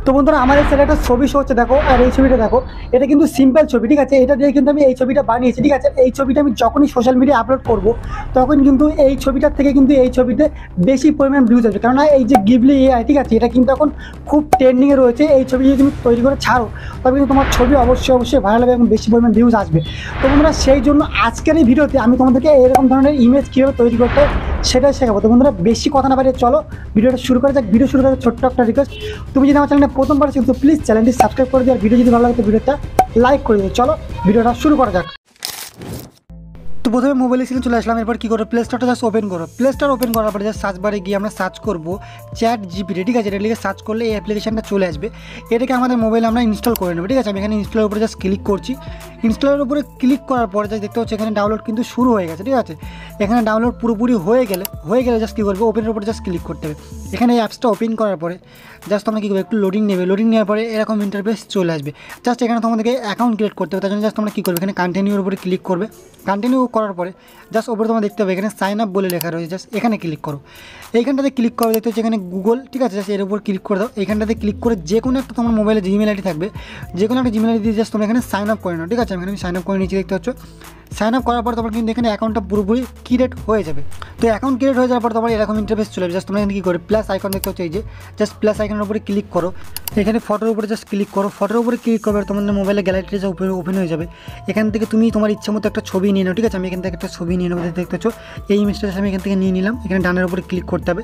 তো বন্ধুরা আমাদের ছেলে একটা ছবি শো হচ্ছে দেখো, আর এই ছবিটা দেখো, এটা কিন্তু সিম্পল ছবি, ঠিক আছে। এটা দিয়ে কিন্তু আমি এই ছবিটা বানিয়েছি, ঠিক আছে। এই ছবিটা আমি যখনই সোশ্যাল মিডিয়া আপলোড করব তখন কিন্তু এই ছবিটার থেকে কিন্তু এই ছবিতে বেশি পরিমাণ ভিউজ আসবে, কেননা এই যে গিবলি এআই, ঠিক আছে, এটা কিন্তু এখন খুব ট্রেন্ডিংয়ে রয়েছে। এই ছবি যদি তুমি তৈরি করে ছাড়ো তবে কিন্তু তোমার ছবি অবশ্যই ভাইরাল হবে এবং বেশি পরিমাণ ভিউজ আসবে। তো বন্ধুরা সেই জন্য আজকের এই ভিডিওতে আমি তোমাদেরকে এরকম ধরনের ইমেজ কীভাবে তৈরি করতে সেটাই শেখাবো। তো বন্ধুরা বেশি কথা না বাড়িয়ে চলো ভিডিওটা শুরু করা যাক। ভিডিও শুরু করার ছোট্ট একটা রিকোয়েস্ট, তুমি যদি আমার চ্যানেলে প্রথমবার আছো তো প্লিজ চ্যানেলটি সাবস্ক্রাইব করে দিও, আর ভিডিও যদি ভালো লাগে তো ভিডিওটা লাইক করে দিও। চলো ভিডিওটা শুরু করা যাক। তো প্রথমে মোবাইল স্ক্রিনে চলে আসলাম। এরপর কী করো, প্লে স্টোরটা জাস্ট ওপেন করো। প্লে স্টোর ওপেন করার পরে জাস্ট সার্চ বারে গিয়ে আমরা সার্চ করবো ChatGPT, ঠিক আছে। এটা লিখে সার্চ করলে এই অ্যাপ্লিকেশনটা চলে আসবে। এটাকে আমাদের মোবাইলে আমরা ইনস্টল করে নেবো, ঠিক আছে। আমি এখানে ইনস্টলের উপরে জাস্ট ক্লিক করছি। ইনস্টলের উপরে ক্লিক করার পরে জাস্ট দেখতে হচ্ছে এখানে ডাউনলোড কিন্তু শুরু হয়ে গেছে, ঠিক আছে। এখানে ডাউনলোড পুরোপুরি হয়ে গেলে জাস্ট কী করবো, ওপেনের উপরে জাস্ট ক্লিক করতে হবে। এখানে এই অ্যাপসটা ওপেন করার পরে জাস্ট তোমরা কী করবে, একটু লোডিং নেবে। লোডিং নেওয়ার পরে এরকম ইন্টারফেস চলে আসবে। জাস্ট এখানে তোমাদেরকে অ্যাকাউন্ট ক্রিয়েট করতে হবে। তার জন্য জাস্ট তোমরা কী করবে, এখানে কন্টিনিউর উপরে ক্লিক করবে। কন্টিনিউ করার পরে জাস্ট ওপরে তোমরা দেখতে হবে এখানে সাইন আপ বলে লেখা রয়েছে, জাস্ট এখানে ক্লিক করো। এইখানটাতে ক্লিক করো, দেখতে হচ্ছে এখানে গুগল, ঠিক আছে। জাস্ট এর উপর ক্লিক করে দাও। এইখানটাতে ক্লিক করে যে কোনো একটা তোমার মোবাইলে জিমেল আইডি থাকবে, যে কোনো একটা জিমেল আইডি দিয়ে জাস্ট তোমরা এখানে সাইন আপ করে নাও, ঠিক আছে। আমি সাইন আপ করে নিচ্ছি, দেখতে হচ্ছে। সাইন আপ করার পর তোমার কিন্তু এখানে অ্যাকাউন্টটা পুরোপুরি ক্রিয়েট হয়ে যাবে। তো অ্যাকাউন্ট ক্রিয়েট হয়ে যাওয়ার পর তোমার এরকম ইন্টারফেস চলে যাবে। জাস্ট তোমরা এখানে কী করে, প্লাস আইকন দেখতে হচ্ছে, এই যে জাস্ট প্লাস আইকনের উপরে ক্লিক করো। এখানে ফটোর উপরে জাস্ট ক্লিক করো। ফটোর উপরে ক্লিক করবে, তোমাদের মোবাইলে গ্যালারিটা যা ওপেন হয়ে যাবে। এখান থেকে তুমি তোমার ইচ্ছা মতো একটা ছবি নিয়ে নাও, ঠিক আছে। আমি এখান থেকে একটা ছবি নিয়ে নেবো, দেখতে হচ্ছ। এই ইমেজটা আমি এখান থেকে নিয়ে নিলাম। এখানে ডানের উপরে ক্লিক করতে হবে।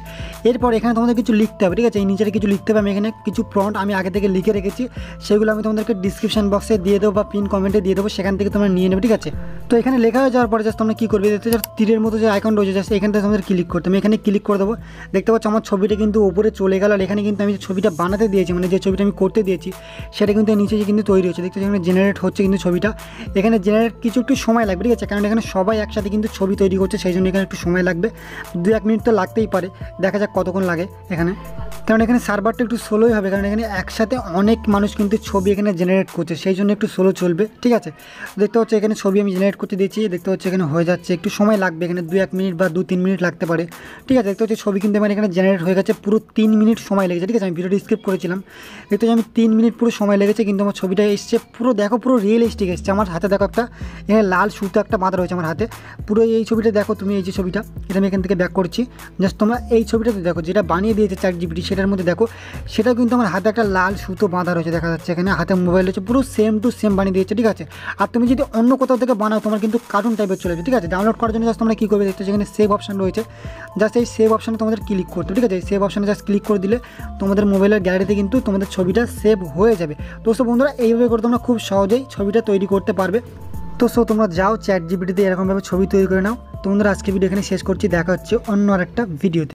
এরপর এখানে তোমাদের কিছু লিখতে হবে, ঠিক আছে। এই নিচের কিছু লিখতে হবে। আমি এখানে কিছু প্রম্পট আমি আগে থেকে লিখে রেখেছি, সেগুলো আমি তোমাদেরকে ডিসক্রিপশন বক্সে দিয়ে দেবো বা পিন কমেন্টে দিয়ে দেবো, সেখান থেকে তোমরা নিয়ে নেবে, ঠিক আছে। তো এখানে লেখা হয়ে যাওয়ার পরে জাস্ট তোমরা কী করবে, দেখতে যার তীরের মতো যে আইকন রয়েছে জাস্ট এখান থেকে তোমাদের ক্লিক করতে। আমি এখানে ক্লিক করে দেবো। দেখতে পাচ্ছ আমার ছবিটা কিন্তু উপরে চলে গেল। আর এখানে কিন্তু আমি যে ছবিটা বানাতে দিয়েছি, মানে যে ছবিটা আমি করতে দিয়েছি সেটা কিন্তু নিচে কিন্তু তৈরি হচ্ছে, দেখতে এখানে জেনারেট হচ্ছে কিন্তু ছবিটা। এখানে জেনারেট কিছু একটু সময় লাগবে, ঠিক আছে, কারণ এখানে সবাই একসাথে কিন্তু ছবি তৈরি করছে, সেই জন্য এখানে একটু সময় লাগবে। 2-1 মিনিট তো লাগতেই পারে, দেখা যাক কতক্ষণ লাগে এখানে। কারণ এখানে সার্ভারটা একটু স্লোই হবে, কারণ এখানে একসাথে অনেক মানুষ কিন্তু ছবি এখানে জেনারেট করছে, সেই জন্য একটু স্লো চলবে, ঠিক আছে। দেখতে হচ্ছে এখানে ছবি আমি জেনারেট করতে দিয়েছি, দেখতে হচ্ছে এখানে হয়ে যাচ্ছে। একটু সময় লাগবে, এখানে 2-1 মিনিট বা 2-3 মিনিট লাগতে পারে, ঠিক আছে। দেখতে হচ্ছে ছবি কিন্তু আমার এখানে জেনারেট হয়ে গেছে, পুরো 3 মিনিট সময় লেগেছে, ঠিক আছে। আমি ভিডিওটি স্কিপ করেছিলাম, দেখতে হচ্ছে আমি 3 মিনিট পুরো সময় লেগেছে, কিন্তু আমার ছবিটা এসছে পুরো, দেখো পুরো রিয়েলিস্টিক এসছে। আমার হাতে দেখো একটা এখানে লাল সুতো একটা বাঁধা রয়েছে আমার হাতে, পুরো এই ছবিটা দেখো তুমি। এই যে ছবিটা, এটা আমি এখান থেকে ব্যাক করছি। জাস্ট তোমরা এই ছবিটাতে দেখো, যেটা বানিয়ে দিয়েছে ChatGPT, সেটার মধ্যে দেখো সেটা কিন্তু আমার হাতে একটা লাল সুতো বাঁধা রয়েছে, দেখা যাচ্ছে এখানে। হাতে মোবাইল রয়েছে, পুরো সেম টু সেম বানিয়ে দিয়েছে, ঠিক আছে। আর তুমি যদি অন্য কোথাও থেকে বানাও তোমার কিন্তু কার্টুন টাইপের চলে যাবে, ঠিক আছে। ডাউনলোড করার জন্য জাস্ট তোমরা কী করবে, দেখতে এখানে সেভ অপশান রয়েছে, জাস্ট এই সেভ অপশানে তোমাদের ক্লিক করতে, ঠিক আছে। এই সেভ অপশানে জাস্ট ক্লিক করে দিলে তোমাদের মোবাইলের গ্যালারিতে কিন্তু তোমাদের ছবিটা সেভ হয়ে যাবে। তো বন্ধুরা এইভাবে করে তোমরা খুব সহজেই ছবিটা তৈরি করতে পারবে। তো তোমরা যাও ChatGPT-তে এরকমভাবে ছবি তৈরি করে নাও। তো বন্ধুরা আজকে ভিডিও এখানে শেষ করছি, দেখা হচ্ছে অন্য আরেকটা ভিডিওতে।